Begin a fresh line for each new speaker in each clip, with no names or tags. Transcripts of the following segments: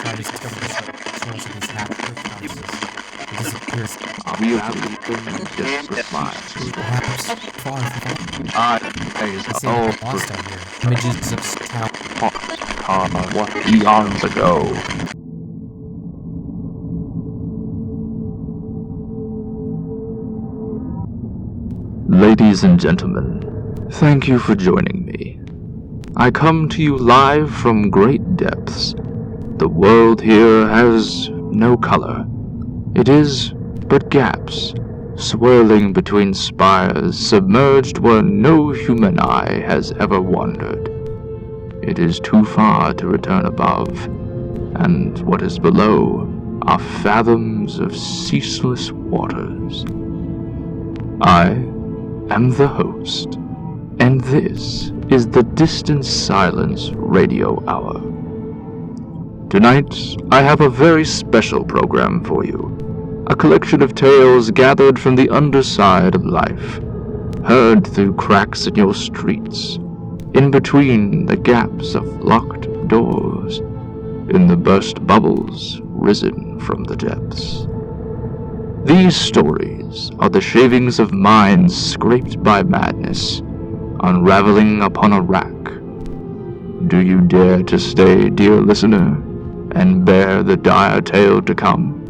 try to discover the source of these half-truth promises. It disappears.
We have just minds.
Perhaps far from
Eyes
seem lost out here. Images of town.
What eons ago. Ladies and gentlemen, thank you for joining me. I come to you live from great depths. The world here has no color. It is but gaps, swirling between spires, submerged where no human eye has ever wandered. It is too far to return above, and what is below are fathoms of ceaseless waters. I am the host, and this is the Distant Silence Radio Hour. Tonight, I have a very special program for you. A collection of tales gathered from the underside of life, heard through cracks in your streets, in between the gaps of locked doors, in the burst bubbles risen from the depths. These stories are the shavings of minds scraped by madness, unraveling upon a rack. Do you dare to stay, dear listener, and bear the dire tale to come?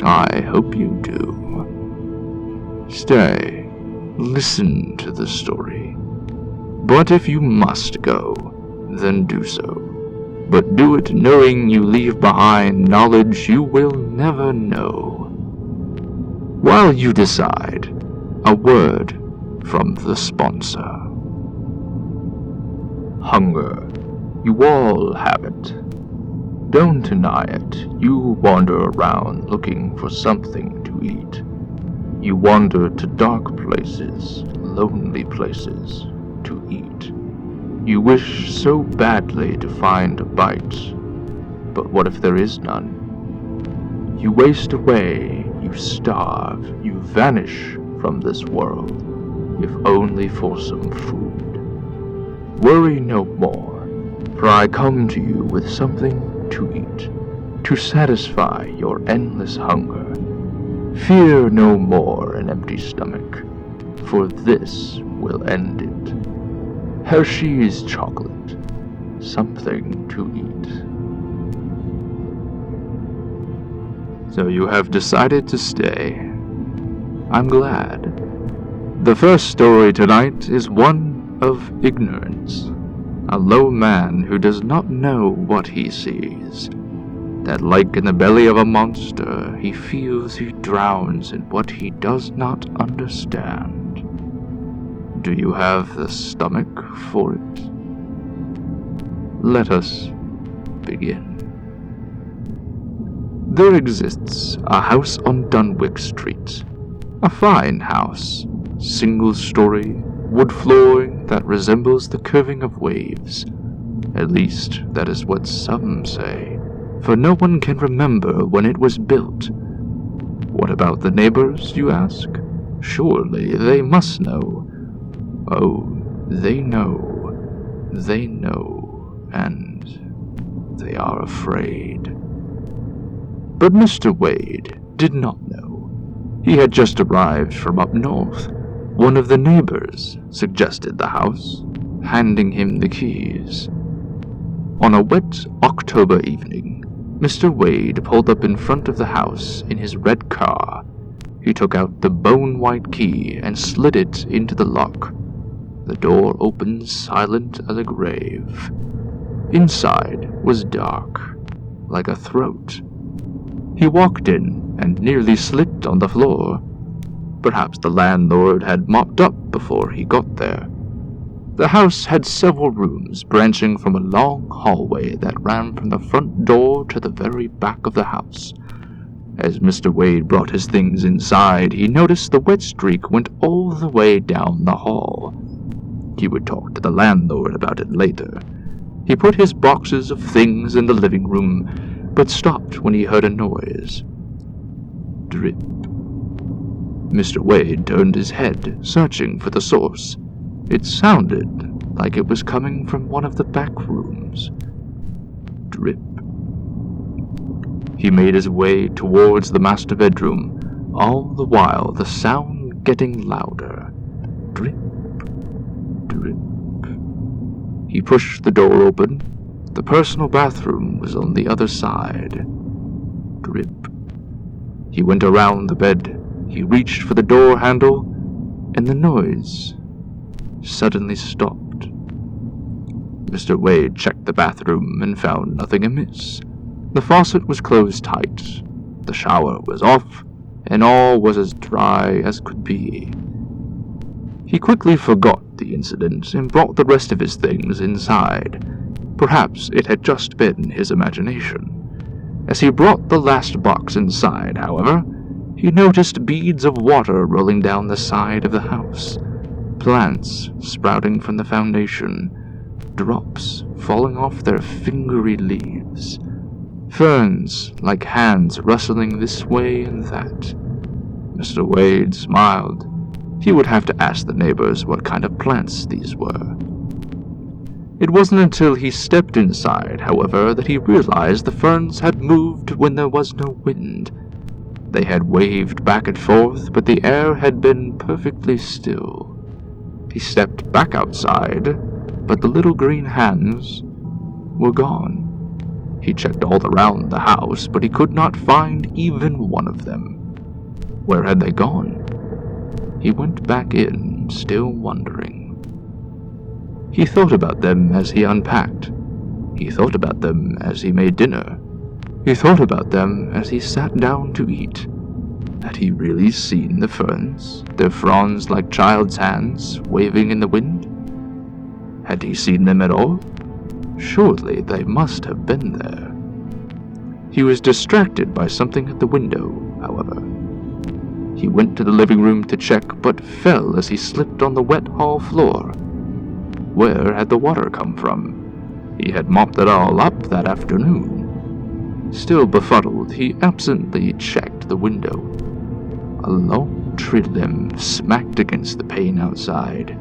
I hope you do. Stay, listen to the story. But if you must go, then do so. But do it knowing you leave behind knowledge you will never know. While you decide, a word from the sponsor. Hunger. You all have it. Don't deny it. You wander around looking for something to eat. You wander to dark places, lonely places, to eat. You wish so badly to find a bite, but what if there is none? You waste away, you starve, you vanish from this world, if only for some food. Worry no more, for I come to you with something to eat, to satisfy your endless hunger. Fear no more an empty stomach, for this will end it. Hershey's chocolate, something to eat. So you have decided to stay. I'm glad. The first story tonight is one of ignorance. A low man who does not know what he sees. That like in the belly of a monster, he feels he drowns in what he does not understand. Do you have the stomach for it? Let us begin. There exists a house on Dunwich Street. A fine house, single-story, wood flooring that resembles the curving of waves. At least, that is what some say, for no one can remember when it was built. What about the neighbors, you ask? Surely they must know. Oh, they know, and they are afraid. But Mr. Wade did not know. He had just arrived from up north. One of the neighbors suggested the house, handing him the keys. On a wet October evening, Mr. Wade pulled up in front of the house in his red car. He took out the bone-white key and slid it into the lock. The door opened silent as a grave. Inside was dark, like a throat. He walked in and nearly slipped on the floor. Perhaps the landlord had mopped up before he got there. The house had several rooms branching from a long hallway that ran from the front door to the very back of the house. As Mr. Wade brought his things inside, he noticed the wet streak went all the way down the hall. He would talk to the landlord about it later. He put his boxes of things in the living room, but stopped when he heard a noise. Drip. Mr. Wade turned his head, searching for the source. It sounded like it was coming from one of the back rooms. Drip. He made his way towards the master bedroom, all the while the sound getting louder. Drip, drip. He pushed the door open. The personal bathroom was on the other side. Drip. He went around the bed. He reached for the door handle, and the noise suddenly stopped. Mr. Wade checked the bathroom and found nothing amiss. The faucet was closed tight, the shower was off, and all was as dry as could be. He quickly forgot the incident and brought the rest of his things inside. Perhaps it had just been his imagination. As he brought the last box inside, however, he noticed beads of water rolling down the side of the house, plants sprouting from the foundation, drops falling off their fingery leaves, ferns like hands rustling this way and that. Mr. Wade smiled. He would have to ask the neighbors what kind of plants these were. It wasn't until he stepped inside, however, that he realized the ferns had moved when there was no wind. They had waved back and forth, but the air had been perfectly still. He stepped back outside, but the little green hands were gone. He checked all around the house, but he could not find even one of them. Where had they gone? He went back in, still wondering. He thought about them as he unpacked. He thought about them as he made dinner. He thought about them as he sat down to eat. Had he really seen the ferns, their fronds like child's hands, waving in the wind? Had he seen them at all? Surely they must have been there. He was distracted by something at the window, however. He went to the living room to check, but fell as he slipped on the wet hall floor. Where had the water come from? He had mopped it all up that afternoon. Still befuddled, he absently checked the window. A long tree limb smacked against the pane outside,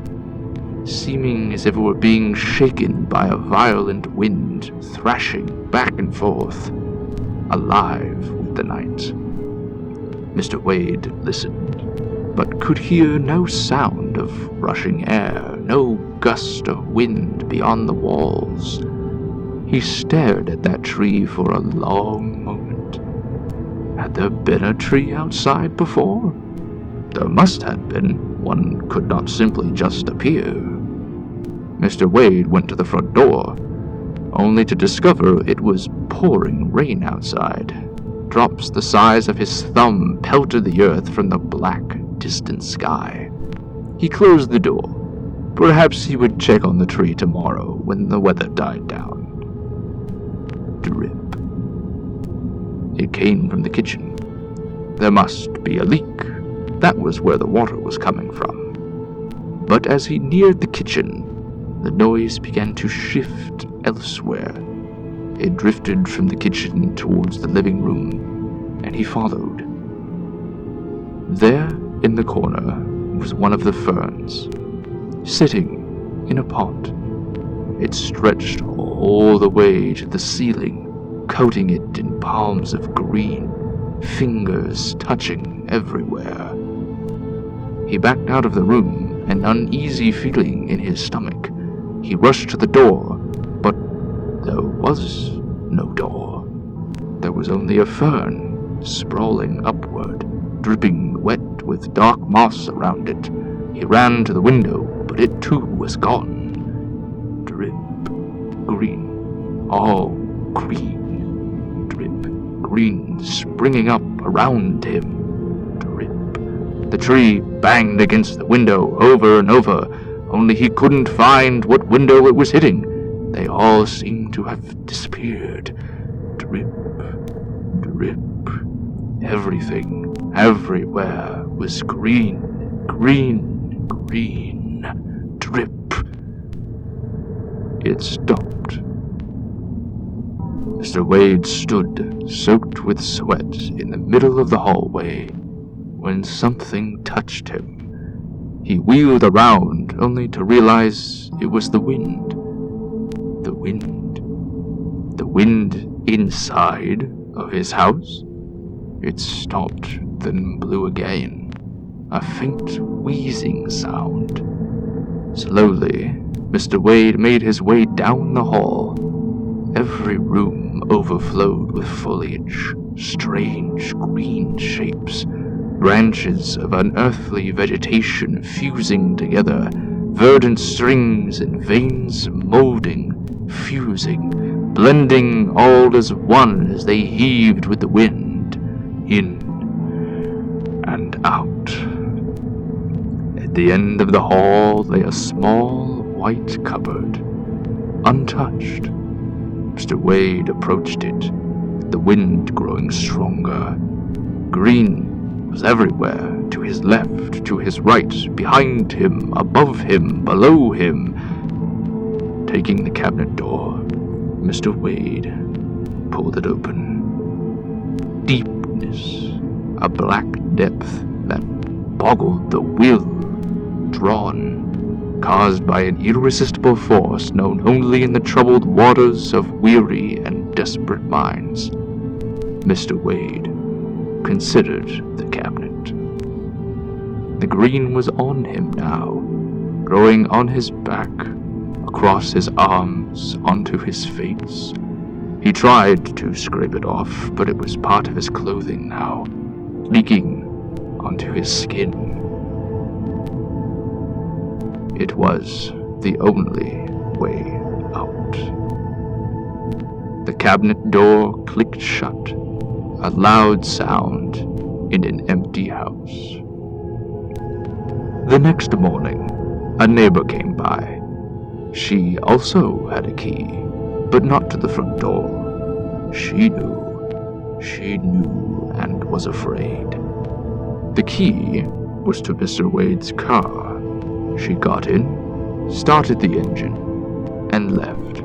seeming as if it were being shaken by a violent wind, thrashing back and forth, alive with the night. Mr. Wade listened, but could hear no sound of rushing air, no gust of wind beyond the walls. He stared at that tree for a long moment. Had there been a tree outside before? There must have been. One could not simply just appear. Mr. Wade went to the front door, only to discover it was pouring rain outside. Drops the size of his thumb pelted the earth from the black, distant sky. He closed the door. Perhaps he would check on the tree tomorrow when the weather died down. Drip. It came from the kitchen. There must be a leak. That was where the water was coming from. But as he neared the kitchen, the noise began to shift elsewhere. It drifted from the kitchen towards the living room, and he followed. There, in the corner, was one of the ferns, sitting in a pot. It stretched all the way to the ceiling, coating it in palms of green, fingers touching everywhere. He backed out of the room, an uneasy feeling in his stomach. He rushed to the door, but there was no door. There was only a fern, sprawling upward, dripping wet with dark moss around it. He ran to the window, but it too was gone. Drip, green, all green. Drip, green, springing up around him. Drip. The tree banged against the window over and over, only he couldn't find what window it was hitting. They all seemed to have disappeared. Drip, drip. Everything, everywhere was green, green, green. Drip. It stopped. Mr. Wade stood, soaked with sweat, in the middle of the hallway, when something touched him. He wheeled around, only to realize it was the wind. The wind. The wind inside of his house. It stopped, then blew again, a faint wheezing sound. Slowly, Mr. Wade made his way down the hall. Every room overflowed with foliage, strange green shapes, branches of unearthly vegetation fusing together, verdant strings and veins molding, fusing, blending all as one as they heaved with the wind, in and out. At the end of the hall lay a small white cupboard, untouched. Mr. Wade approached it, the wind growing stronger. Green was everywhere, to his left, to his right, behind him, above him, below him. Taking the cabinet door, Mr. Wade pulled it open. Deepness, a black depth that boggled the will, drawn, caused by an irresistible force known only in the troubled waters of weary and desperate minds. Mr. Wade considered the cabinet. The green was on him now, growing on his back, across his arms, onto his face. He tried to scrape it off, but it was part of his clothing now, leaking onto his skin. It was the only way out. The cabinet door clicked shut, a loud sound in an empty house. The next morning, a neighbor came by. She also had a key, but not to the front door. She knew and was afraid. The key was to Mr. Wade's car. She got in, started the engine, and left.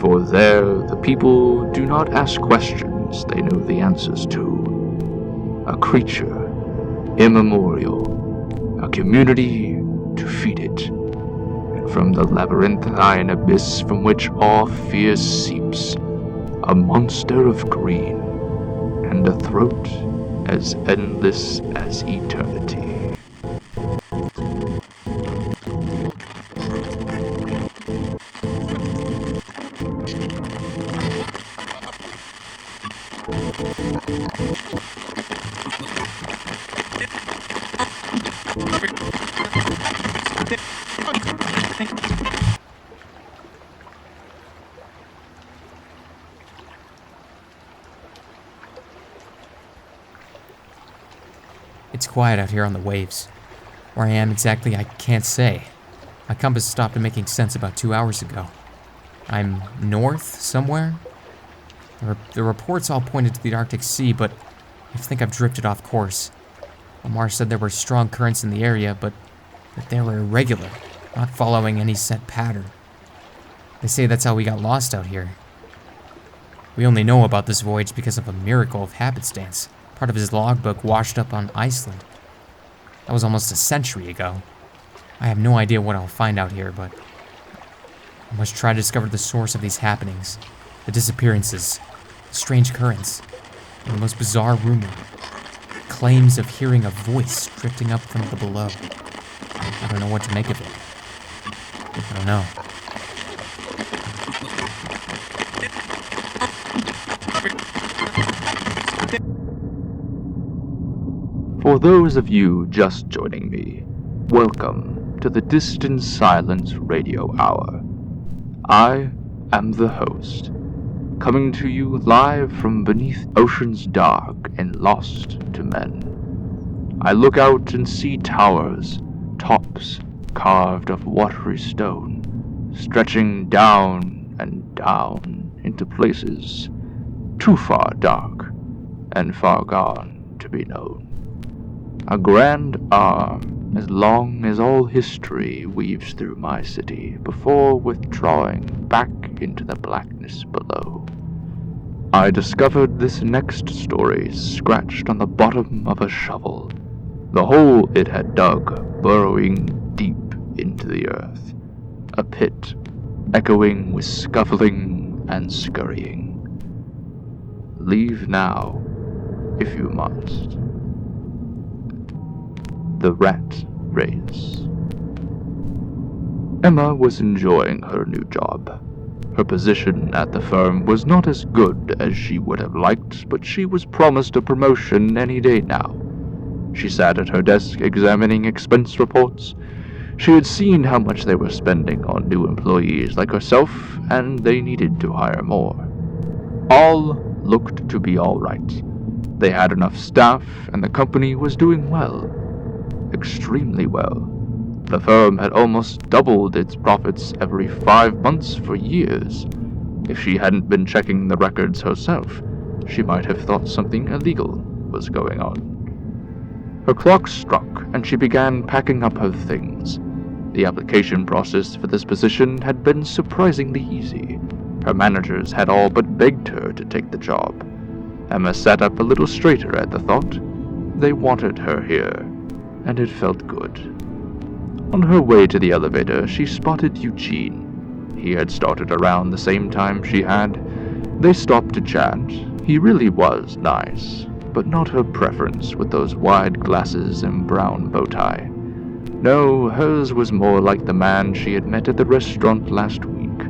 For there the people do not ask questions they know the answers to. A creature, immemorial, a community to feed it, and from the labyrinthine abyss from which all fear seeps, a monster of green, and a throat as endless as eternity.
It's quiet out here on the waves. Where I am exactly, I can't say. My compass stopped making sense about 2 hours ago. I'm north somewhere? The reports all pointed to the Arctic Sea, but I think I've drifted off course. Lamar said there were strong currents in the area, but that they were irregular, not following any set pattern. They say that's how we got lost out here. We only know about this voyage because of a miracle of happenstance. Part of his logbook washed up on Iceland. That was almost a century ago. I have no idea what I'll find out here, but I must try to discover the source of these happenings, the disappearances, the strange currents, and the most bizarre rumor, claims of hearing a voice drifting up from the below. I don't know what to make of it. I don't know.
For those of you just joining me, welcome to the Distant Silence Radio Hour. I am the host, coming to you live from beneath oceans dark and lost to men. I look out and see towers, tops carved of watery stone, stretching down and down into places too far dark and far gone to be known. A grand arm as long as all history weaves through my city before withdrawing back into the blackness below. I discovered this next story scratched on the bottom of a shovel, the hole it had dug burrowing deep into the earth, a pit echoing with scuffling and scurrying. leave now, if you must. The Rat Race. Emma was enjoying her new job. Her position at the firm was not as good as she would have liked, but she was promised a promotion any day now. She sat at her desk examining expense reports. She had seen how much they were spending on new employees like herself, and they needed to hire more. All looked to be all right. They had enough staff, and the company was doing well. Extremely well. The firm had almost doubled its profits every 5 months for years. If she hadn't been checking the records herself, she might have thought something illegal was going on. Her clock struck, and she began packing up her things. The application process for this position had been surprisingly easy. Her managers had all but begged her to take the job. Emma sat up a little straighter at the thought. They wanted her here, and it felt good. On her way to the elevator, she spotted Eugene. He had started around the same time she had. They stopped to chat. He really was nice, but not her preference with those wide glasses and brown bow tie. No, hers was more like the man she had met at the restaurant last week.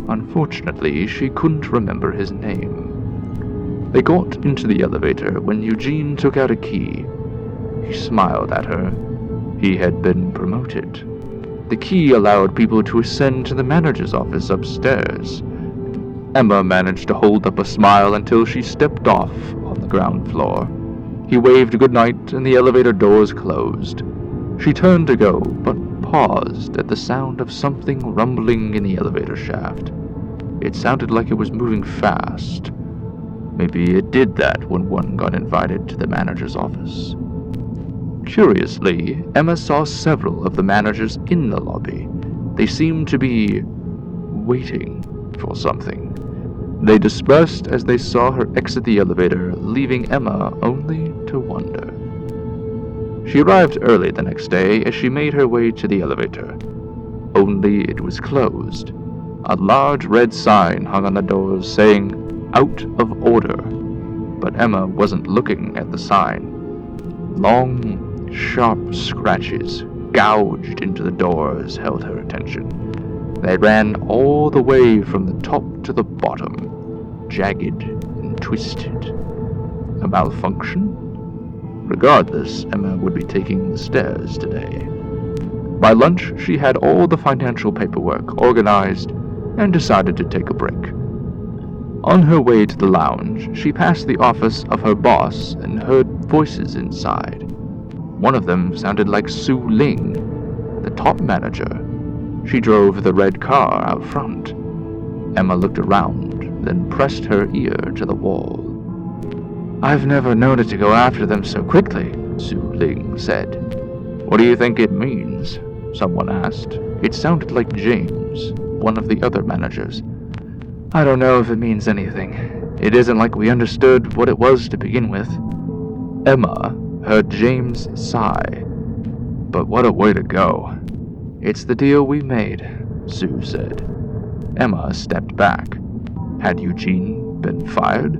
Unfortunately, she couldn't remember his name. They got into the elevator when Eugene took out a key. He smiled at her. He had been promoted. The key allowed people to ascend to the manager's office upstairs. Emma managed to hold up a smile until she stepped off on the ground floor. He waved goodnight and the elevator doors closed. She turned to go, but paused at the sound of something rumbling in the elevator shaft. It sounded like it was moving fast. Maybe it did that when one got invited to the manager's office. Curiously, Emma saw several of the managers in the lobby. They seemed to be waiting for something. They dispersed as they saw her exit the elevator, leaving Emma only to wonder. She arrived early the next day as she made her way to the elevator. Only it was closed. A large red sign hung on the doors saying, "Out of order." But Emma wasn't looking at the sign. Long, sharp scratches gouged into the doors held her attention. They ran all the way from the top to the bottom, jagged and twisted. A malfunction? Regardless, Emma would be taking the stairs today. By lunch, she had all the financial paperwork organized and decided to take a break. On her way to the lounge, she passed the office of her boss and heard voices inside. One of them sounded like Su Ling, the top manager. She drove the red car out front. Emma looked around, then pressed her ear to the wall. "I've never known it to go after them so quickly," Su Ling said. "What do you think it means?" someone asked. It sounded like James, one of the other managers. "I don't know if it means anything. It isn't like we understood what it was to begin with." Emma heard James sigh. "But what a way to go." "It's the deal we made," Sue said. Emma stepped back. Had Eugene been fired?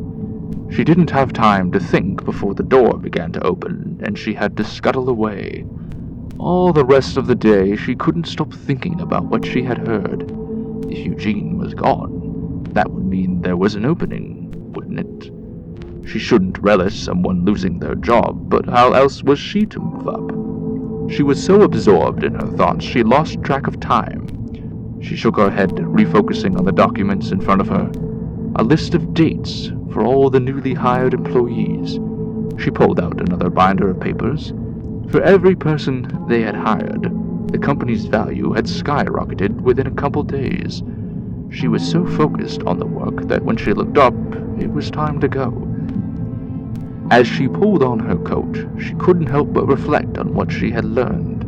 She didn't have time to think before the door began to open, and she had to scuttle away. All the rest of the day, she couldn't stop thinking about what she had heard. If Eugene was gone, that would mean there was an opening, wouldn't it? She shouldn't relish someone losing their job, but how else was she to move up? She was so absorbed in her thoughts, she lost track of time. She shook her head, refocusing on the documents in front of her. A list of dates for all the newly hired employees. She pulled out another binder of papers. For every person they had hired, the company's value had skyrocketed within a couple days. She was so focused on the work that when she looked up, it was time to go. As she pulled on her coat, she couldn't help but reflect on what she had learned.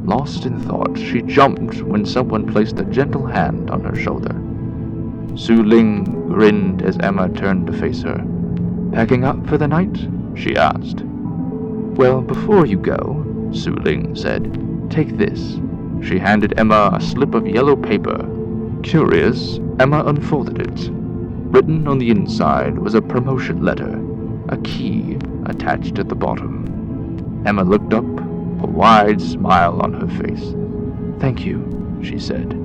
Lost in thought, she jumped when someone placed a gentle hand on her shoulder. Su Ling grinned as Emma turned to face her. "Packing up for the night?" she asked. "Well, before you go," Su Ling said, "take this." She handed Emma a slip of yellow paper. Curious, Emma unfolded it. Written on the inside was a promotion letter, a key attached at the bottom. Emma looked up, a wide smile on her face. "Thank you," she said.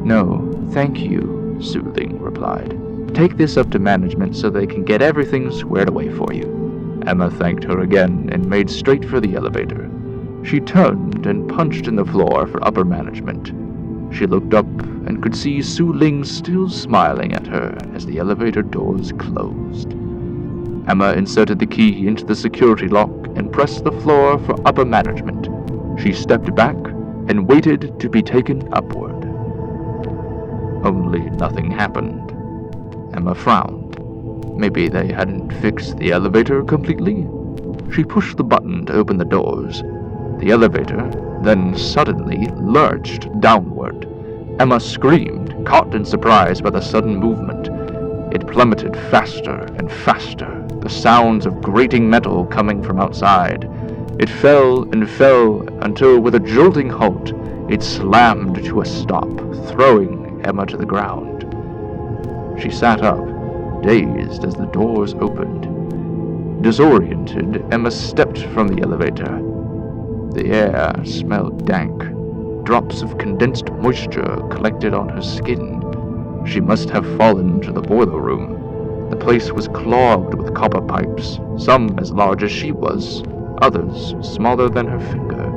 "No, thank you," Su Ling replied. "Take this up to management so they can get everything squared away for you." Emma thanked her again and made straight for the elevator. She turned and punched in the floor for upper management. She looked up and could see Su Ling still smiling at her as the elevator doors closed. Emma inserted the key into the security lock and pressed the floor for upper management. She stepped back and waited to be taken upward. Only nothing happened. Emma frowned. Maybe they hadn't fixed the elevator completely? She pushed the button to open the doors. The elevator then suddenly lurched downward. Emma screamed, caught in surprise by the sudden movement. It plummeted faster and faster, the sounds of grating metal coming from outside. It fell and fell until, with a jolting halt, it slammed to a stop, throwing Emma to the ground. She sat up, dazed as the doors opened. Disoriented, Emma stepped from the elevator. The air smelled dank. Drops of condensed moisture collected on her skin. She must have fallen to the boiler room. The place was clogged with copper pipes, some as large as she was, others smaller than her finger.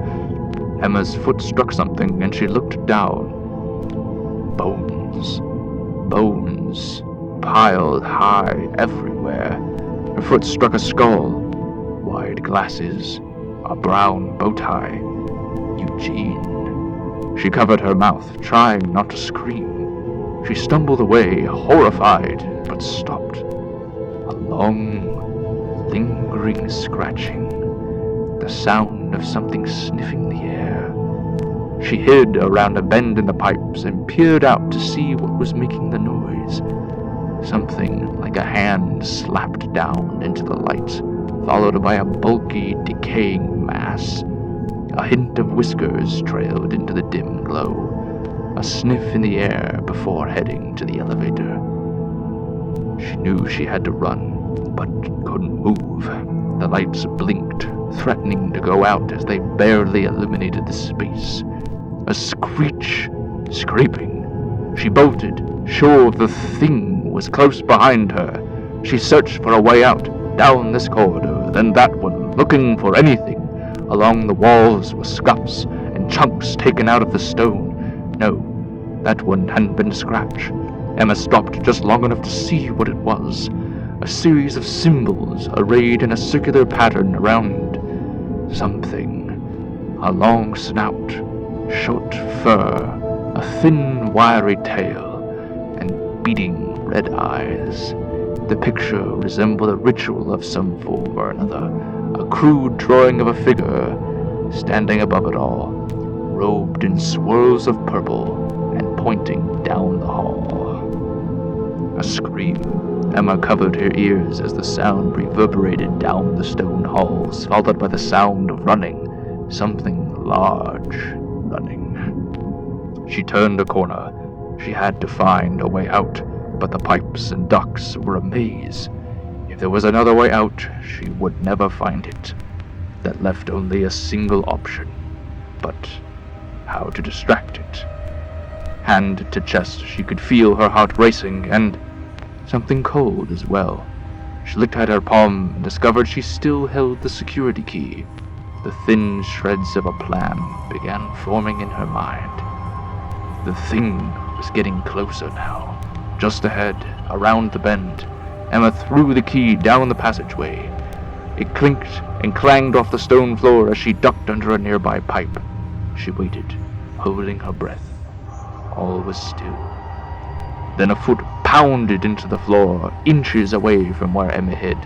Emma's foot struck something and she looked down. Bones. Bones. Piled high everywhere. Her foot struck a skull. Wide glasses. A brown bow tie. Eugene. She covered her mouth, trying not to scream. She stumbled away, horrified, but stopped. A long, lingering scratching. The sound of something sniffing the air. She hid around a bend in the pipes and peered out to see what was making the noise. Something like a hand slapped down into the light, followed by a bulky, decaying mass. A hint of whiskers trailed into the dim glow. A sniff in the air before heading to the elevator. She knew she had to run, but couldn't move. The lights blinked, threatening to go out as they barely illuminated the space. A screech, scraping. She bolted, sure the thing was close behind her. She searched for a way out, down this corridor, then that one, looking for anything. Along the walls were scuffs and chunks taken out of the stone. No, that one hadn't been scratched. Emma stopped just long enough to see what it was. A series of symbols arrayed in a circular pattern around something. A long snout, short fur, a thin, wiry tail, and beating red eyes. The picture resembled a ritual of some form or another, a crude drawing of a figure standing above it all, robed in swirls of purple and pointing down the hall. A scream. Emma covered her ears as the sound reverberated down the stone halls, followed by the sound of running, something large running. She turned a corner. She had to find a way out, but the pipes and ducts were a maze. If there was another way out, she would never find it. That left only a single option. But how to distract it? Hand to chest, she could feel her heart racing, and something cold as well. She looked at her palm and discovered she still held the security key. The thin shreds of a plan began forming in her mind. The thing was getting closer now. Just ahead, around the bend, Emma threw the key down the passageway. It clinked and clanged off the stone floor as she ducked under a nearby pipe. She waited, holding her breath. All was still. Then a foot pounded into the floor, inches away from where Emma hid.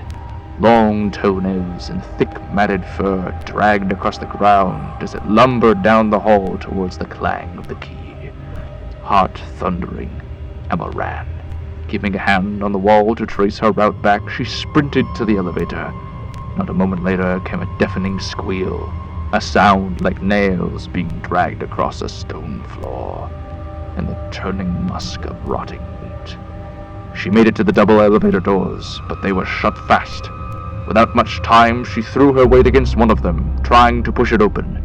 Long toenails and thick matted fur dragged across the ground as it lumbered down the hall towards the clang of the key. Heart thundering, Emma ran. Keeping a hand on the wall to trace her route back, she sprinted to the elevator. Not a moment later came a deafening squeal, a sound like nails being dragged across a stone floor, and the turning musk of rotting meat. She made it to the double elevator doors, but they were shut fast. Without much time, she threw her weight against one of them, trying to push it open.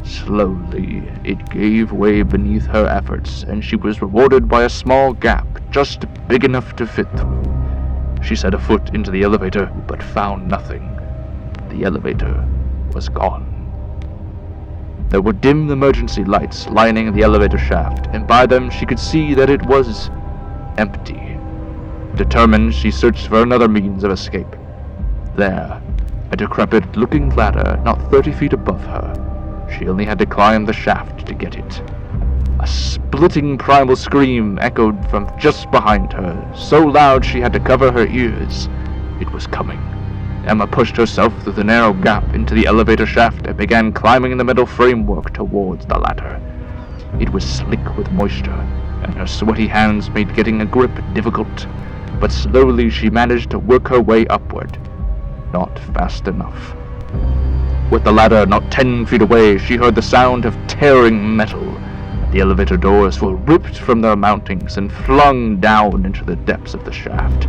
Slowly, it gave way beneath her efforts, and she was rewarded by a small gap just big enough to fit through. She set a foot into the elevator, but found nothing. The elevator was gone. There were dim emergency lights lining the elevator shaft, and by them she could see that it was empty. Determined, she searched for another means of escape. There, a decrepit-looking ladder not 30 feet above her. She only had to climb the shaft to get it. A splitting primal scream echoed from just behind her, so loud she had to cover her ears. It was coming. Emma pushed herself through the narrow gap into the elevator shaft and began climbing the metal framework towards the ladder. It was slick with moisture, and her sweaty hands made getting a grip difficult, but slowly she managed to work her way upward. Not fast enough. With the ladder not 10 feet away, she heard the sound of tearing metal. The elevator doors were ripped from their mountings and flung down into the depths of the shaft.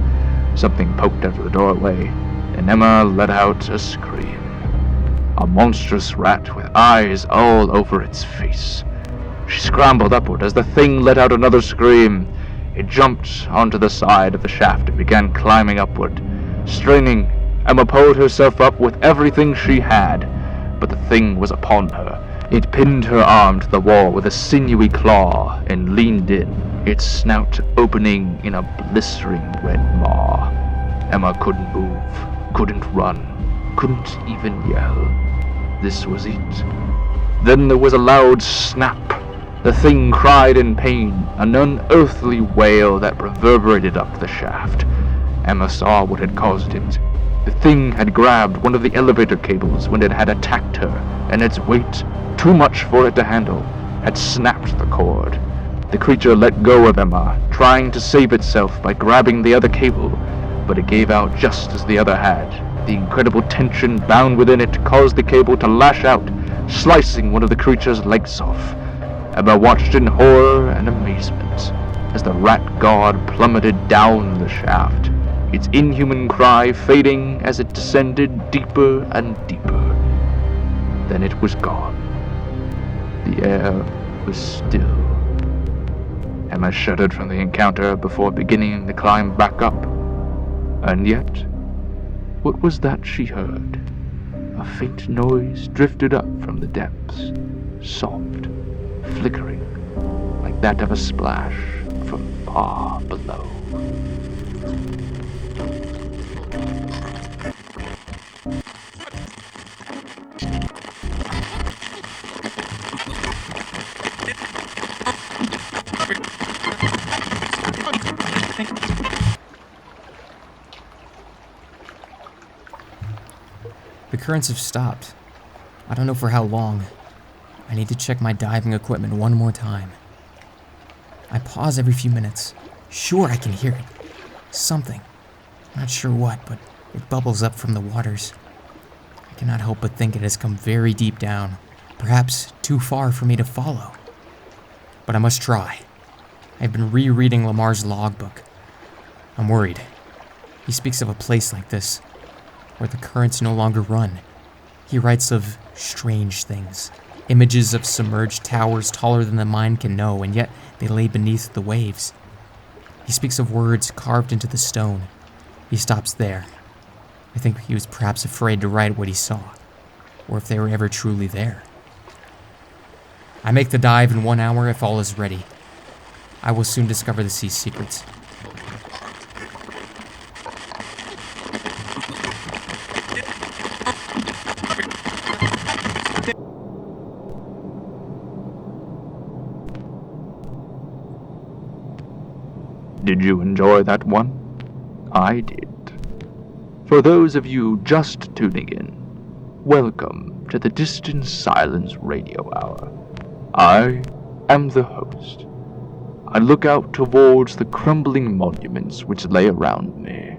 Something poked out of the doorway, and Emma let out a scream. A monstrous rat with eyes all over its face. She scrambled upward as the thing let out another scream. It jumped onto the side of the shaft and began climbing upward. Straining, Emma pulled herself up with everything she had, but the thing was upon her. It pinned her arm to the wall with a sinewy claw and leaned in, its snout opening in a blistering red maw. Emma couldn't move, couldn't run, couldn't even yell. This was it. Then there was a loud snap. The thing cried in pain, an unearthly wail that reverberated up the shaft. Emma saw what had caused it. The thing had grabbed one of the elevator cables when it had attacked her, and its weight, too much for it to handle, had snapped the cord. The creature let go of Emma, trying to save itself by grabbing the other cable, but it gave out just as the other had. The incredible tension bound within it caused the cable to lash out, slicing one of the creature's legs off. Emma watched in horror and amazement as the rat god plummeted down the shaft, its inhuman cry fading as it descended deeper and deeper. Then it was gone. The air was still. Emma shuddered from the encounter before beginning to climb back up. And yet, what was that she heard? A faint noise drifted up from the depths, soft, flickering, like that of a splash from far below.
The currents have stopped. I don't know for how long. I need to check my diving equipment one more time. I pause every few minutes. Sure, I can hear it. Something. Not sure what, but it bubbles up from the waters. I cannot help but think it has come very deep down, perhaps too far for me to follow. But I must try. I've been rereading Lamar's logbook. I'm worried. He speaks of a place like this, where the currents no longer run. He writes of strange things, images of submerged towers taller than the mind can know, and yet they lay beneath the waves. He speaks of words carved into the stone. He stops there. I think he was perhaps afraid to write what he saw, or if they were ever truly there. I make the dive in 1 hour if all is ready. I will soon discover the sea's secrets.
Did you enjoy that one? I did. For those of you just tuning in, welcome to the Distant Silence Radio Hour. I am the host. I look out towards the crumbling monuments which lay around me.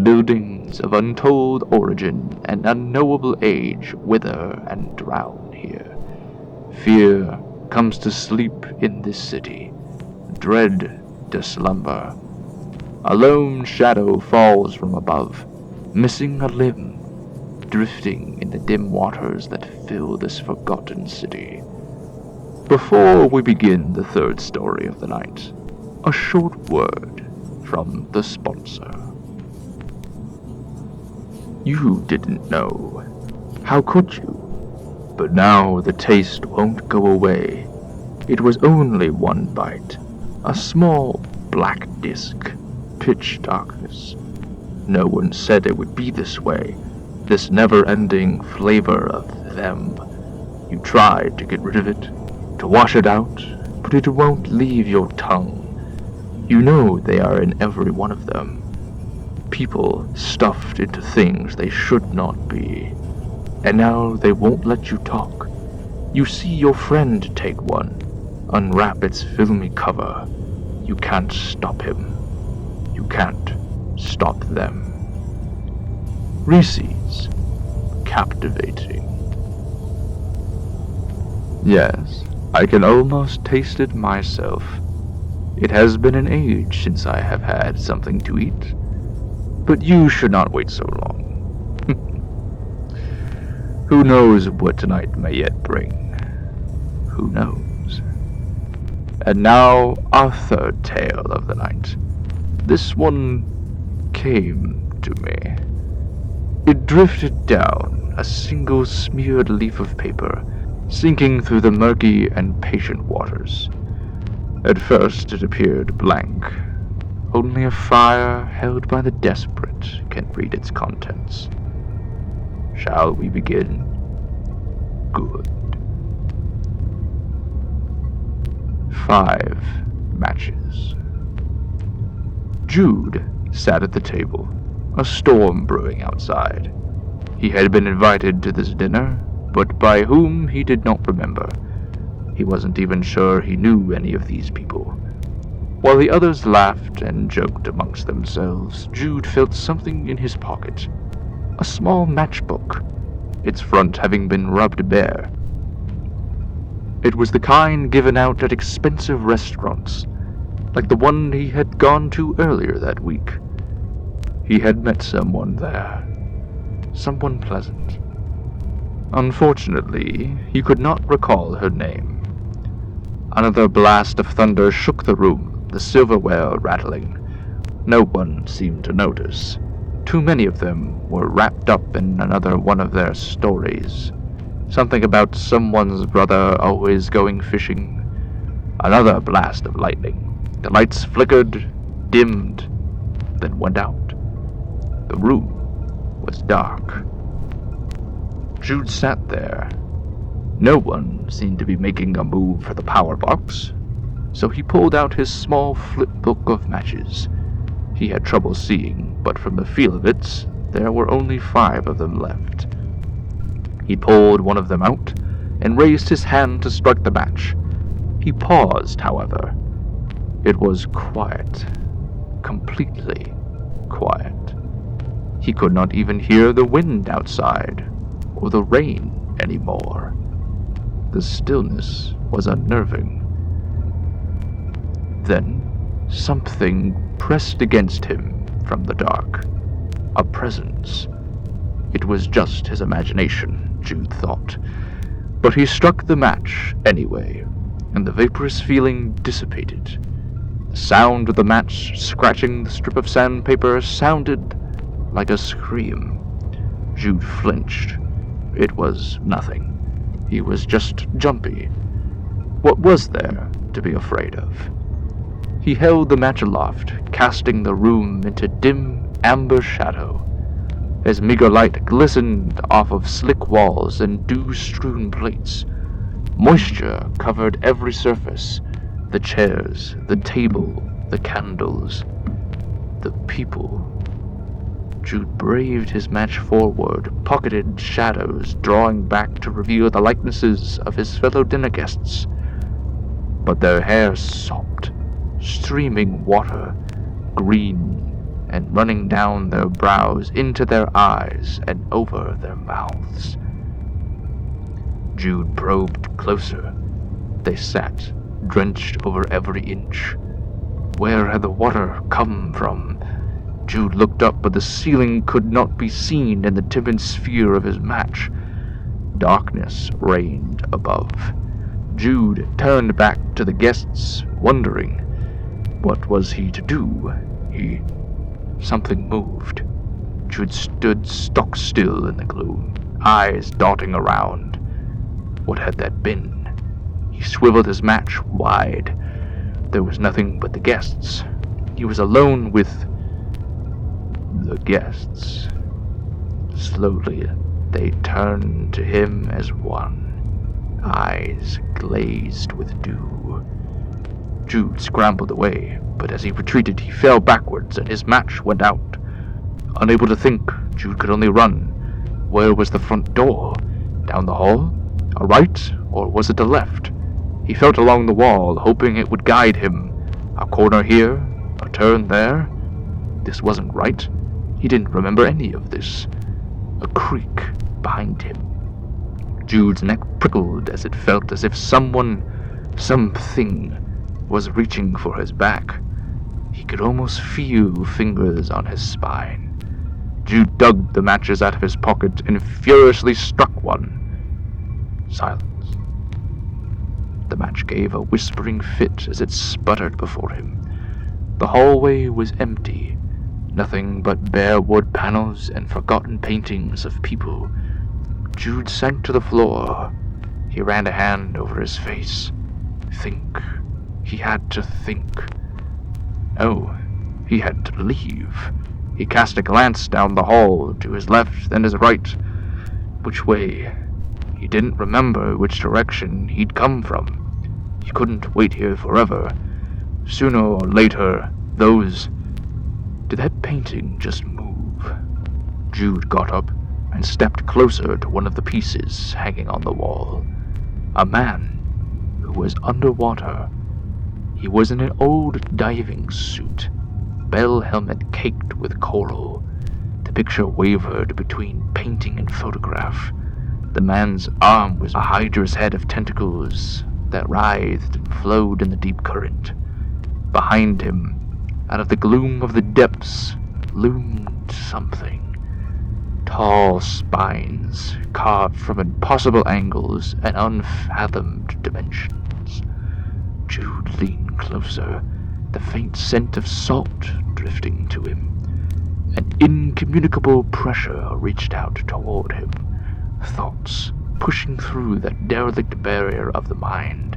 Buildings of untold origin and unknowable age wither and drown here. Fear comes to sleep in this city. Dread to slumber. A lone shadow falls from above, missing a limb, drifting in the dim waters that fill this forgotten city. Before we begin the third story of the night, a short word from the sponsor. You didn't know. How could you? But now the taste won't go away. It was only one bite, a small black disc, pitch darkness. No one said it would be this way, this never-ending flavor of them. You tried to get rid of it, to wash it out, but it won't leave your tongue. You know they are in every one of them. People stuffed into things they should not be. And now they won't let you talk. You see your friend take one, unwrap its filmy cover. You can't stop him. You can't stop them. Reese's. Captivating. Yes, I can almost taste it myself. It has been an age since I have had something to eat. But you should not wait so long. Who knows what tonight may yet bring? Who knows? And now, our third tale of the night. This one came to me. It drifted down, a single smeared leaf of paper, sinking through the murky and patient waters. At first it appeared blank. Only a fire held by the desperate can read its contents. Shall we begin? Good. 5 matches. Jude sat at the table, a storm brewing outside. He had been invited to this dinner, but by whom he did not remember. He wasn't even sure he knew any of these people. While the others laughed and joked amongst themselves, Jude felt something in his pocket. A small matchbook, its front having been rubbed bare. It was the kind given out at expensive restaurants, like the one he had gone to earlier that week. He had met someone there, someone pleasant. Unfortunately, he could not recall her name. Another blast of thunder shook the room, the silverware rattling. No one seemed to notice. Too many of them were wrapped up in another one of their stories. Something about someone's brother always going fishing. Another blast of lightning. The lights flickered, dimmed, then went out. The room was dark. Jude sat there. No one seemed to be making a move for the power box, so he pulled out his small flip book of matches. He had trouble seeing, but from the feel of it, there were only 5 of them left. He pulled one of them out and raised his hand to strike the match. He paused, however. It was quiet. Completely quiet. He could not even hear the wind outside, or the rain anymore. The stillness was unnerving. Then, something pressed against him from the dark. A presence. It was just his imagination, Jude thought. But he struck the match anyway, and the vaporous feeling dissipated. The sound of the match scratching the strip of sandpaper sounded like a scream. Jude flinched. It was nothing. He was just jumpy. What was there to be afraid of? He held the match aloft, casting the room into dim, amber shadow. His meager light glistened off of slick walls and dew-strewn plates. Moisture covered every surface, the chairs, the table, the candles, the people. Jude braved his match forward, pocketed shadows drawing back to reveal the likenesses of his fellow dinner guests. But their hair sopped, streaming water, green, and running down their brows into their eyes and over their mouths. Jude probed closer. They sat, drenched over every inch. Where had the water come from? Jude looked up, but the ceiling could not be seen in the timid sphere of his match. Darkness reigned above. Jude turned back to the guests, wondering. What was he to do? Something moved. Jude stood stock still in the gloom, eyes darting around. What had that been? He swiveled his match wide. There was nothing but the guests. He was alone with the guests. Slowly, they turned to him as one, eyes glazed with dew. Jude scrambled away, but as he retreated, he fell backwards and his match went out. Unable to think, Jude could only run. Where was the front door? Down the hall? A right, or was it a left? He felt along the wall, hoping it would guide him. A corner here, a turn there. This wasn't right. He didn't remember any of this. A creak behind him. Jude's neck prickled as it felt as if something, was reaching for his back. He could almost feel fingers on his spine. Jude dug the matches out of his pocket and furiously struck one. Silence. The match gave a whispering fit as it sputtered before him. The hallway was empty. Nothing but bare wood panels and forgotten paintings of people. Jude sank to the floor. He ran a hand over his face. Think. He had to think. No, he had to leave. He cast a glance down the hall, to his left, then his right. Which way? He didn't remember which direction he'd come from. He couldn't wait here forever. Sooner or later, Did that painting just move? Jude got up and stepped closer to one of the pieces hanging on the wall. A man who was underwater. He was in an old diving suit, bell helmet caked with coral. The picture wavered between painting and photograph. The man's arm was a hydra's head of tentacles that writhed and flowed in the deep current. Behind him, out of the gloom of the depths, loomed something. Tall spines, carved from impossible angles and unfathomed dimensions. Jude leaned closer, the faint scent of salt drifting to him. An incommunicable pressure reached out toward him, thoughts pushing through that derelict barrier of the mind.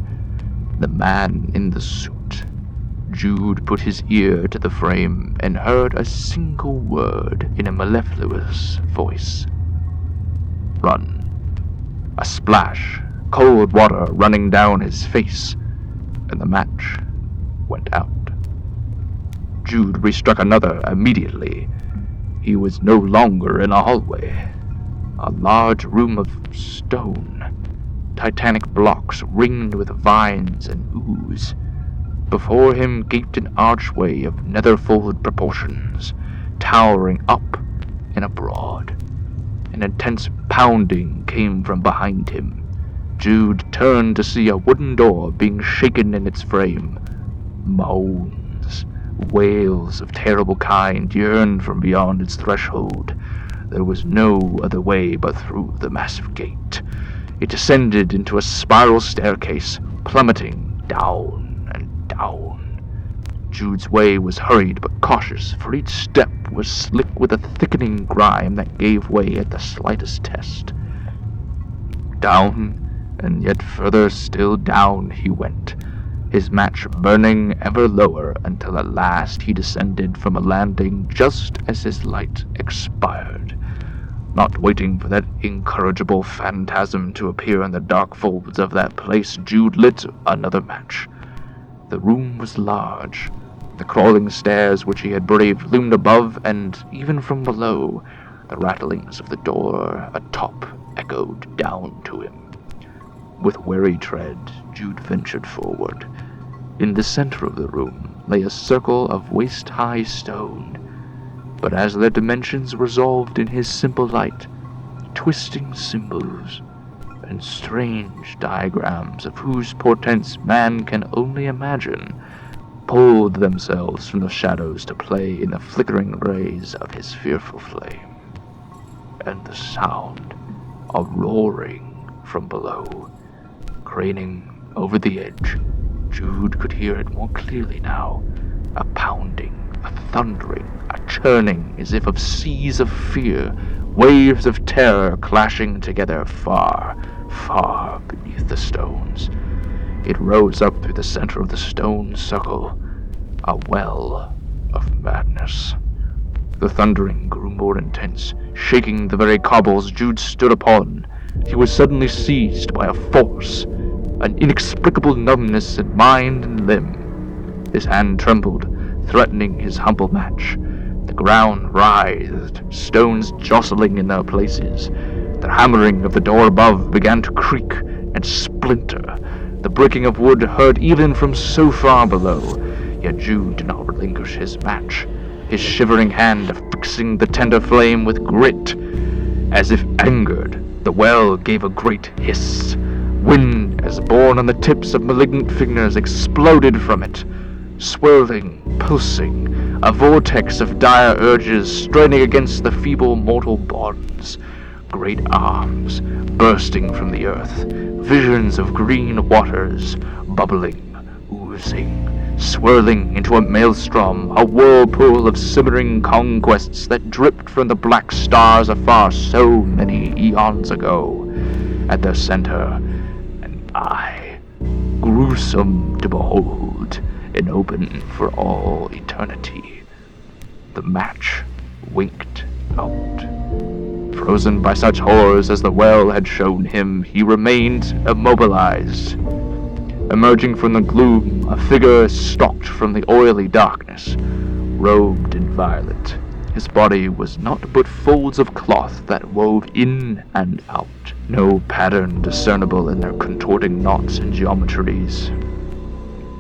The man in the suit. Jude put his ear to the frame and heard a single word in a mellifluous voice. Run. A splash, cold water running down his face, and the match went out. Jude restruck another immediately. He was no longer in a hallway. A large room of stone. Titanic blocks ringed with vines and ooze. Before him gaped an archway of netherfold proportions, towering up and abroad. An intense pounding came from behind him. Jude turned to see a wooden door being shaken in its frame. Moans, wails of terrible kind yearned from beyond its threshold. There was no other way but through the massive gate. It descended into a spiral staircase, plummeting down and down. Jude's way was hurried but cautious, for each step was slick with a thickening grime that gave way at the slightest test. Down, and yet further still down he went, his match burning ever lower until at last he descended from a landing just as his light expired. Not waiting for that incorrigible phantasm to appear in the dark folds of that place, Jude lit another match. The room was large. The crawling stairs which he had braved loomed above, and even from below, the rattlings of the door atop echoed down to him. With wary tread, Jude ventured forward. In the center of the room lay a circle of waist-high stone, but as their dimensions resolved in his simple light, twisting symbols and strange diagrams of whose portents man can only imagine pulled themselves from the shadows to play in the flickering rays of his fearful flame. And the sound of roaring from below, craning over the edge, Jude could hear it more clearly now, a pounding, a thundering, a churning as if of seas of fear, waves of terror clashing together far, far beneath the stones. It rose up through the center of the stone circle, a well of madness. The thundering grew more intense, shaking the very cobbles Jude stood upon. He was suddenly seized by a force, an inexplicable numbness in mind and limb. His hand trembled, threatening his humble match. The ground writhed, stones jostling in their places. The hammering of the door above began to creak and splinter, the breaking of wood heard even from so far below. Yet Jude did not relinquish his match, his shivering hand affixing the tender flame with grit. As if angered, the well gave a great hiss. Wind, as borne on the tips of malignant fingers, exploded from it, swirling, pulsing, a vortex of dire urges straining against the feeble mortal bonds. Great arms bursting from the earth, visions of green waters, bubbling, oozing, swirling into a maelstrom, a whirlpool of simmering conquests that dripped from the black stars afar so many eons ago. At their center, an eye, gruesome to behold, and open for all eternity. The match winked out. Frozen by such horrors as the well had shown him, he remained immobilized. Emerging from the gloom, a figure stalked from the oily darkness, robed in violet. His body was naught but folds of cloth that wove in and out, no pattern discernible in their contorting knots and geometries.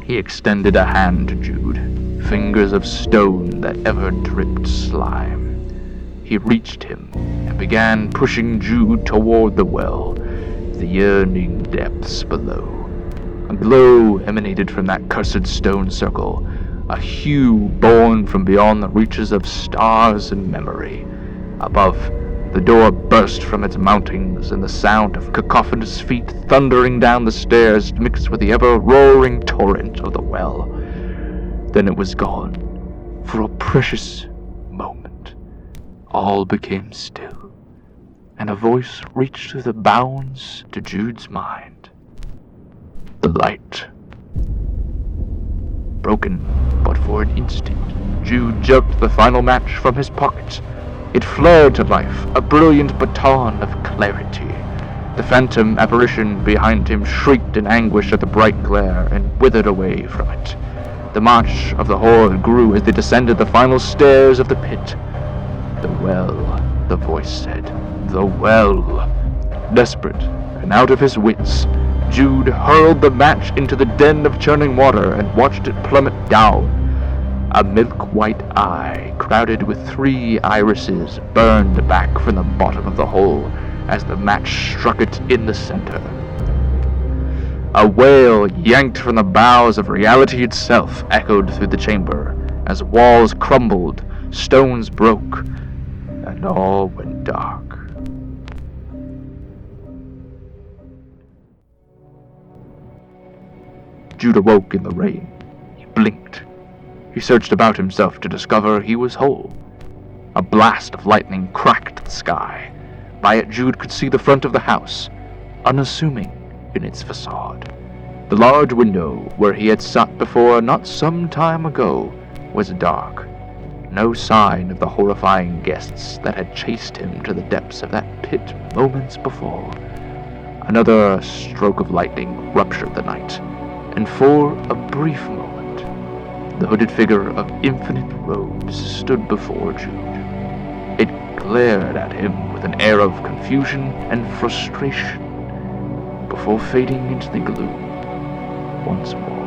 He extended a hand to Jude, fingers of stone that ever dripped slime. He reached him and began pushing Jude toward the well, the yearning depths below. A glow emanated from that cursed stone circle, a hue born from beyond the reaches of stars and memory. Above, the door burst from its mountings, and the sound of cacophonous feet thundering down the stairs mixed with the ever-roaring torrent of the well. Then it was gone. For a precious moment, all became still, and a voice reached through the bounds to Jude's mind. The light. Broken, but for an instant, Jude jerked the final match from his pocket. It flared to life, a brilliant baton of clarity. The phantom apparition behind him shrieked in anguish at the bright glare and withered away from it. The march of the horde grew as they descended the final stairs of the pit. The well, the voice said. The well. Desperate and out of his wits, Jude hurled the match into the den of churning water and watched it plummet down. A milk-white eye, crowded with 3 irises, burned back from the bottom of the hole as the match struck it in the center. A wail yanked from the bowels of reality itself echoed through the chamber as walls crumbled, stones broke, and all went dark. Jude awoke in the rain. He blinked. He searched about himself to discover he was whole. A blast of lightning cracked the sky. By it Jude could see the front of the house, unassuming in its facade. The large window where he had sat before not some time ago was dark. No sign of the horrifying guests that had chased him to the depths of that pit moments before. Another stroke of lightning ruptured the night, and for a brief moment, the hooded figure of infinite robes stood before Jude. It glared at him with an air of confusion and frustration, before fading into the gloom once more.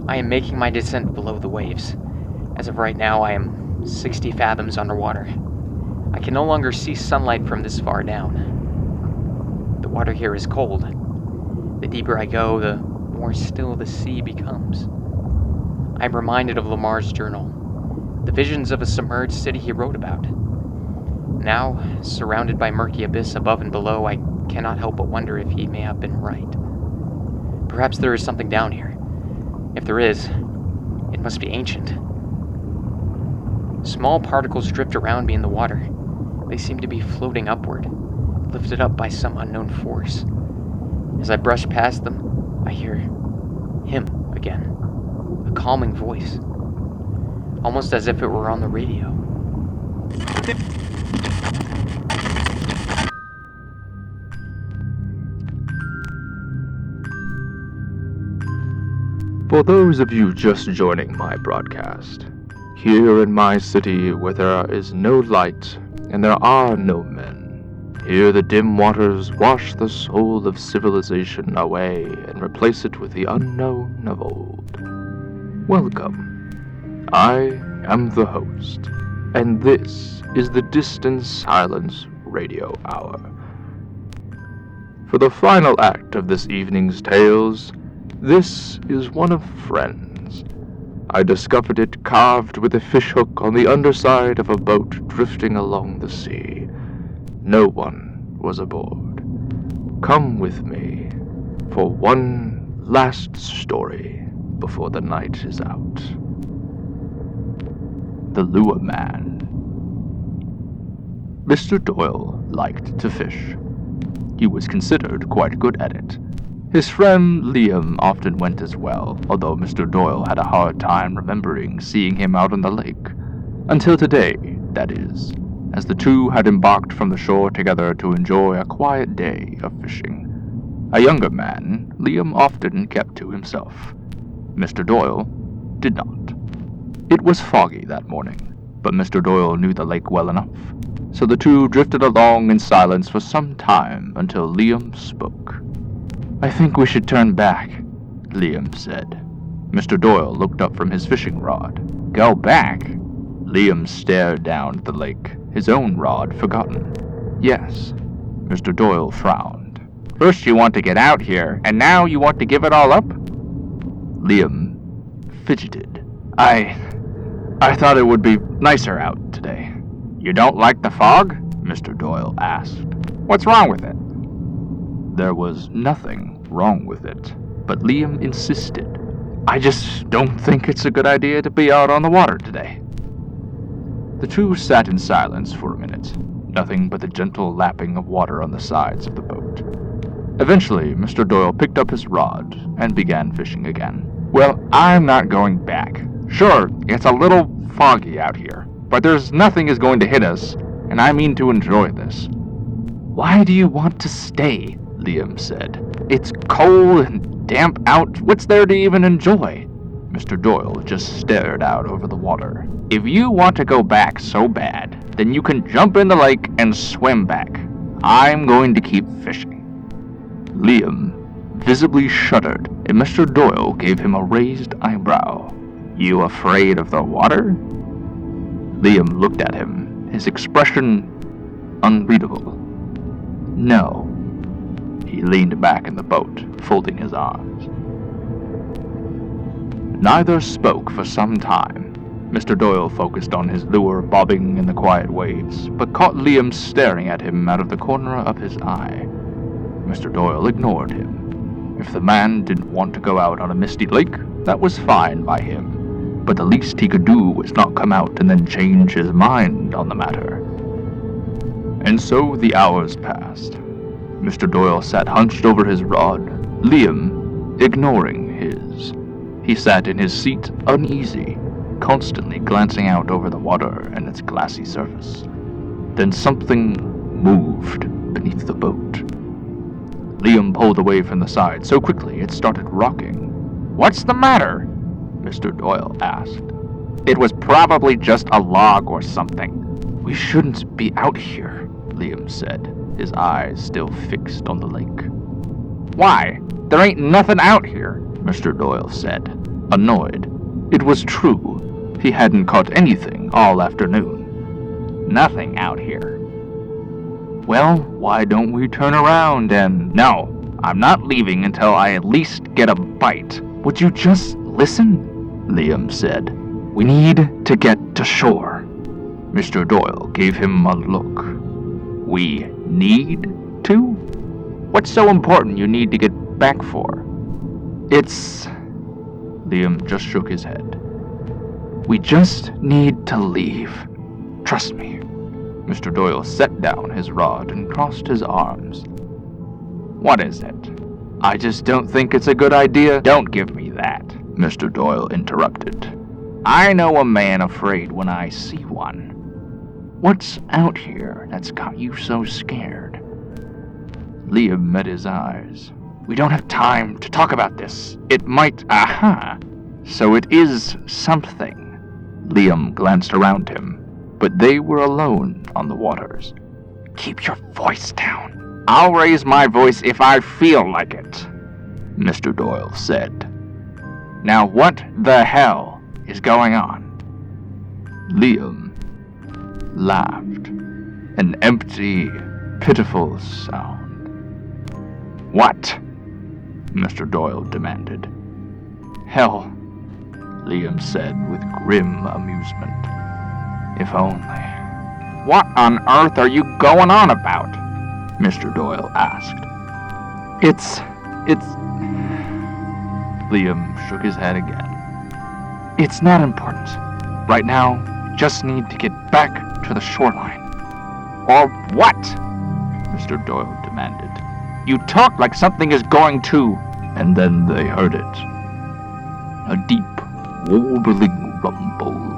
I am making my descent below the waves. As of right now, I am 60 fathoms underwater. I can no longer see sunlight from this far down. The water here is cold. The deeper I go, the more still the sea becomes. I'm reminded of Lamar's journal, the visions of a submerged city he wrote about. Now, surrounded by murky abyss above and below, I cannot help but wonder if he may have been right. Perhaps there is something down here. If there is, it must be ancient. Small particles drift around me in the water. They seem to be floating upward, lifted up by some unknown force. As I brush past them, I hear him again, a calming voice, almost as if it were on the radio.
For those of you just joining my broadcast, here in my city where there is no light and there are no men, here the dim waters wash the soul of civilization away and replace it with the unknown of old. Welcome. I am the host, and this is the Distant Silence Radio Hour. For the final act of this evening's tales, this is one of Friends. I discovered it carved with a fishhook on the underside of a boat drifting along the sea. No one was aboard. Come with me for one last story before the night is out. The Lure Man. Mr. Doyle liked to fish. He was considered quite good at it. His friend Liam often went as well, although Mr. Doyle had a hard time remembering seeing him out on the lake. Until today, that is, as the two had embarked from the shore together to enjoy a quiet day of fishing. A younger man, Liam often kept to himself. Mr. Doyle did not. It was foggy that morning, but Mr. Doyle knew the lake well enough, so the two drifted along in silence for some time until Liam spoke. "I think we should turn back," Liam said. Mr. Doyle looked up from his fishing rod. "Go back?" Liam stared down at the lake, his own rod forgotten. "Yes." Mr. Doyle frowned. "First you want to get out here, and now you want to give it all up?" Liam fidgeted. I thought it would be nicer out today." "You don't like the fog?" Mr. Doyle asked. "What's wrong with it?" There was nothing wrong with it, but Liam insisted. "I just don't think it's a good idea to be out on the water today." The two sat in silence for a minute, nothing but the gentle lapping of water on the sides of the boat. Eventually, Mr. Doyle picked up his rod and began fishing again. "Well, I'm not going back. Sure, it's a little foggy out here, but there's nothing is going to hit us, and I mean to enjoy this." "Why do you want to stay?" Liam said. "It's cold and damp out. What's there to even enjoy?" Mr. Doyle just stared out over the water. "If you want to go back so bad, then you can jump in the lake and swim back. I'm going to keep fishing." Liam visibly shuddered, and Mr. Doyle gave him a raised eyebrow. "You afraid of the water?" Liam looked at him, his expression unreadable. "No." He leaned back in the boat, folding his arms. Neither spoke for some time. Mr. Doyle focused on his lure bobbing in the quiet waves, but caught Liam staring at him out of the corner of his eye. Mr. Doyle ignored him. If the man didn't want to go out on a misty lake, that was fine by him, but the least he could do was not come out and then change his mind on the matter. And so the hours passed. Mr. Doyle sat hunched over his rod, Liam ignoring his. He sat in his seat uneasy, constantly glancing out over the water and its glassy surface. Then something moved beneath the boat. Liam pulled away from the side so quickly it started rocking. "What's the matter?" Mr. Doyle asked. "It was probably just a log or something." "We shouldn't be out here," Liam said, his eyes still fixed on the lake. "Why? There ain't nothing out here," Mr. Doyle said, annoyed. It was true. He hadn't caught anything all afternoon. Nothing out here. Well, why don't we turn around and... No, I'm not leaving until I at least get a bite. Would you just listen? Liam said. We need to get to shore. Mr. Doyle gave him a look. We need to? What's so important you need to get back for? It's... Liam just shook his head. We just need to leave. Trust me. Mr. Doyle set down his rod and crossed his arms. What is it? I just don't think it's a good idea. Don't give me that, Mr. Doyle interrupted. I know a man afraid when I see one. What's out here that's got you so scared? Liam met his eyes. We don't have time to talk about this. It might... Aha! So it is something. Liam glanced around him, but they were alone on the waters. Keep your voice down. I'll raise my voice if I feel like it, Mr. Doyle said. Now what the hell is going on? Liam laughed, an empty, pitiful sound. What? Mr. Doyle demanded. Hell, Liam said with grim amusement. If only. What on earth are you going on about? Mr. Doyle asked. It's... Liam shook his head again. It's not important. Right now, just need to get back to the shoreline. Or what? Mr. Doyle demanded. You talk like something is going to... And then they heard it. A deep, warbling rumble.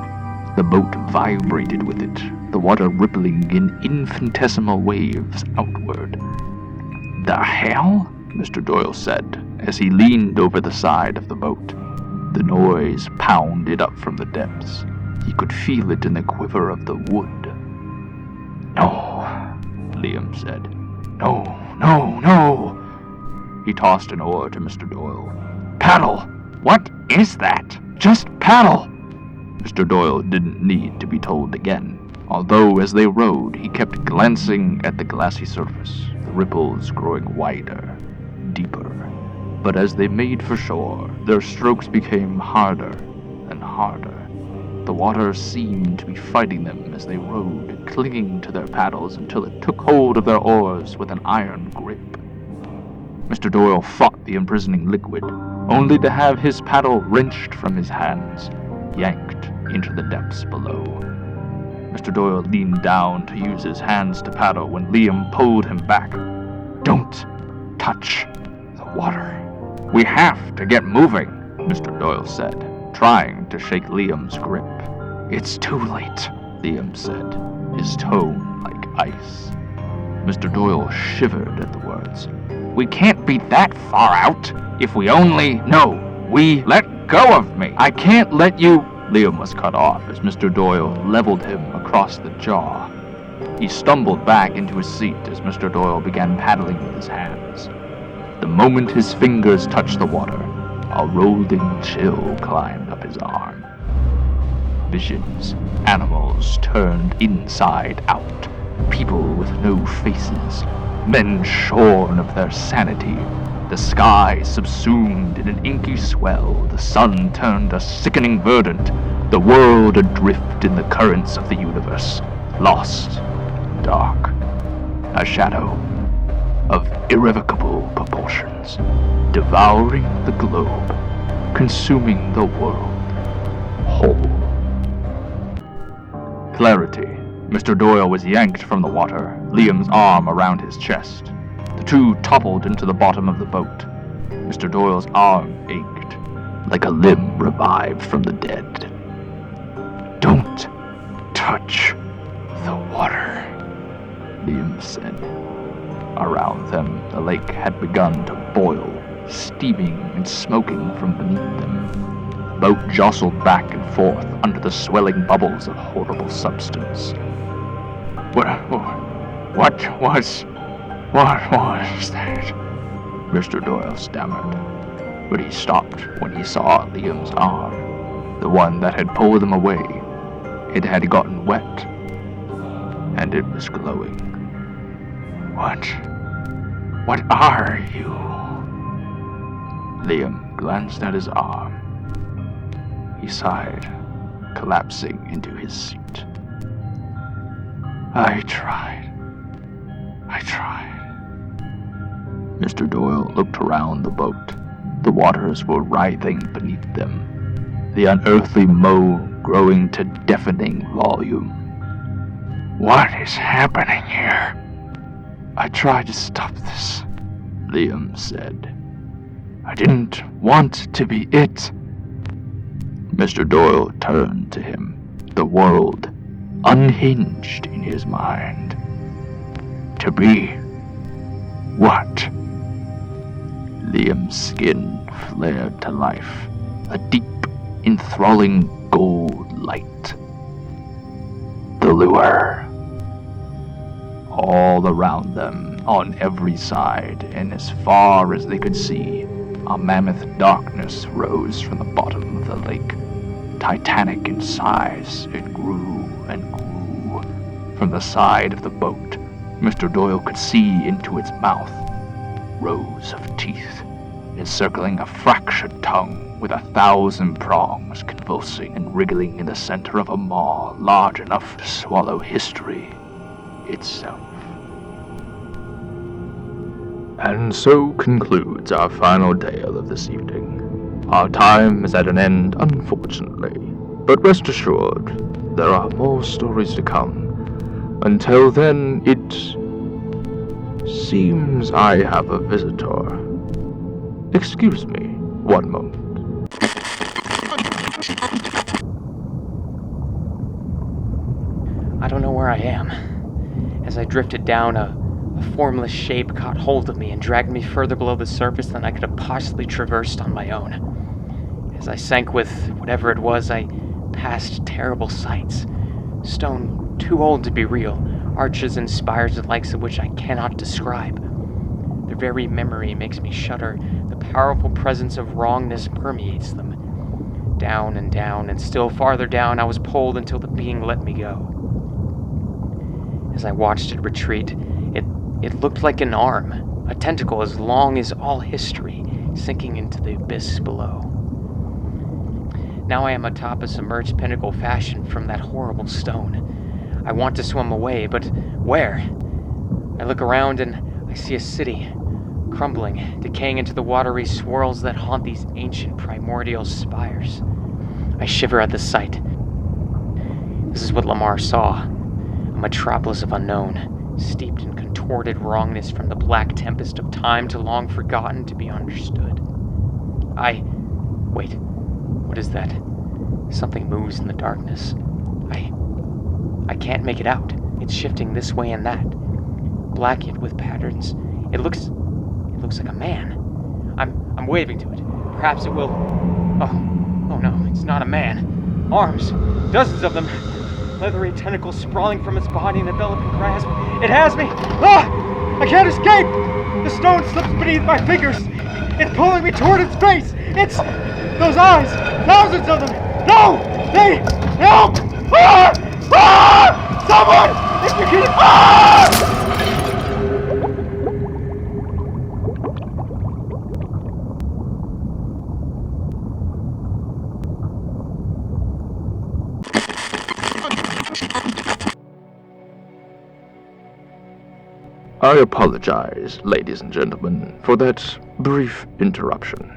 The boat vibrated with it, the water rippling in infinitesimal waves outward. The hell? Mr. Doyle said, as he leaned over the side of the boat. The noise pounded up from the depths. He could feel it in the quiver of the wood. No, Liam said. No, no, no. He tossed an oar to Mr. Doyle. Paddle! What is that? Just paddle! Mr. Doyle didn't need to be told again, although as they rowed he kept glancing at the glassy surface, the ripples growing wider, deeper. But as they made for shore, their strokes became harder and harder. The water seemed to be fighting them as they rowed, clinging to their paddles until it took hold of their oars with an iron grip. Mr. Doyle fought the imprisoning liquid, only to have his paddle wrenched from his hands, yanked into the depths below. Mr. Doyle leaned down to use his hands to paddle when Liam pulled him back. Don't touch the water. We have to get moving, Mr. Doyle said, trying to shake Liam's grip. It's too late, Liam said, his tone like ice. Mr. Doyle shivered at the words. We can't be that far out. If we only... No, we... Let go of me. I can't let you... Liam was cut off as Mr. Doyle leveled him across the jaw. He stumbled back into his seat as Mr. Doyle began paddling with his hands. The moment his fingers touched the water, a rolling chill climbed up his arm. Visions, animals turned inside out, people with no faces, men shorn of their sanity, the sky subsumed in an inky swell, the sun turned a sickening verdant, the world adrift in the currents of the universe, lost, dark, a shadow of irrevocable proportions, devouring the globe, consuming the world whole. Clarity. Mr. Doyle was yanked from the water, Liam's arm around his chest. The two toppled into the bottom of the boat. Mr. Doyle's arm ached, like a limb revived from the dead. Don't touch the water, Liam said. Around them, the lake had begun to boil, steaming and smoking from beneath them. The boat jostled back and forth under the swelling bubbles of horrible substance. What was that? Mr. Doyle stammered, but he stopped when he saw Liam's arm, the one that had pulled him away. It had gotten wet. and it was glowing. What are you? Liam glanced at his arm. He sighed, collapsing into his seat. I tried. Mr. Doyle looked around the boat. The waters were writhing beneath them, the unearthly moan growing to deafening volume. What is happening here? I tried to stop this, Liam said. I didn't want to be it. Mr. Doyle turned to him, the world unhinged in his mind. To be what? Liam's skin flared to life, a deep, enthralling gold light. The lure. All around them, on every side, and as far as they could see, a mammoth darkness rose from the bottom of the lake. Titanic in size, it grew and grew. From the side of the boat, Mr. Doyle could see into its mouth. Rows of teeth, encircling a fractured tongue with 1,000 prongs convulsing and wriggling in the center of a maw large enough to swallow history itself. And so concludes our final tale of this evening. Our time is at an end, unfortunately, but rest assured, there are more stories to come. Until then, it seems I have a visitor. Excuse me, one moment.
I don't know where I am. As I drifted down, a formless shape caught hold of me and dragged me further below the surface than I could have possibly traversed on my own. As I sank with whatever it was, I passed terrible sights. Stone too old to be real, arches and spires the likes of which I cannot describe. Their very memory makes me shudder. The powerful presence of wrongness permeates them. Down, and still farther down I was pulled until the being let me go. As I watched it retreat, it looked like an arm, a tentacle as long as all history, sinking into the abyss below. Now I am atop a submerged pinnacle fashioned from that horrible stone. I want to swim away, but where? I look around and I see a city, crumbling, decaying into the watery swirls that haunt these ancient primordial spires. I shiver at the sight. This is what Lamar saw, a metropolis of unknown, steeped in contorted wrongness from the black tempest of time too long forgotten to be understood. Wait, what is that? Something moves in the darkness. I can't make it out. It's shifting this way and that. Black yet with patterns. It looks like a man. I'm waving to it. Perhaps it will... Oh no, it's not a man. Arms, dozens of them. Leathery tentacles sprawling from its body in enveloping grasp. It has me! Ah! I can't escape! The stone slips beneath my fingers. It's pulling me toward its face. It's... those eyes! Thousands of them! No! They... help! Ah! Ah! Someone! If you can... Ah!
I apologize, ladies and gentlemen, for that brief interruption.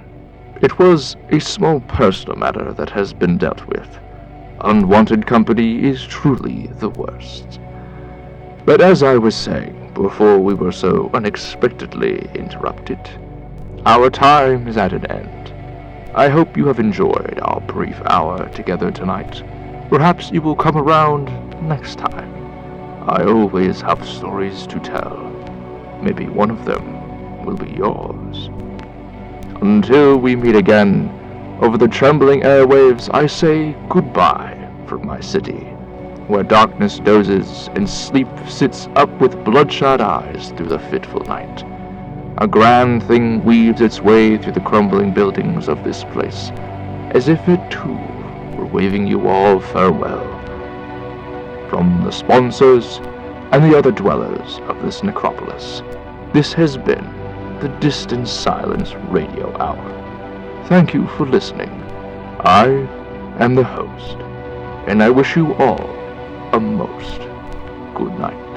It was a small personal matter that has been dealt with. Unwanted company is truly the worst. But as I was saying before we were so unexpectedly interrupted, our time is at an end. I hope you have enjoyed our brief hour together tonight. Perhaps you will come around next time. I always have stories to tell. Maybe one of them will be yours. Until we meet again, over the trembling airwaves, I say goodbye from my city, where darkness dozes and sleep sits up with bloodshot eyes through the fitful night. A grand thing weaves its way through the crumbling buildings of this place, as if it too were waving you all farewell. From the sponsors, and the other dwellers of this necropolis. This has been the Distant Silence Radio Hour. Thank you for listening. I am the host, and I wish you all a most good night.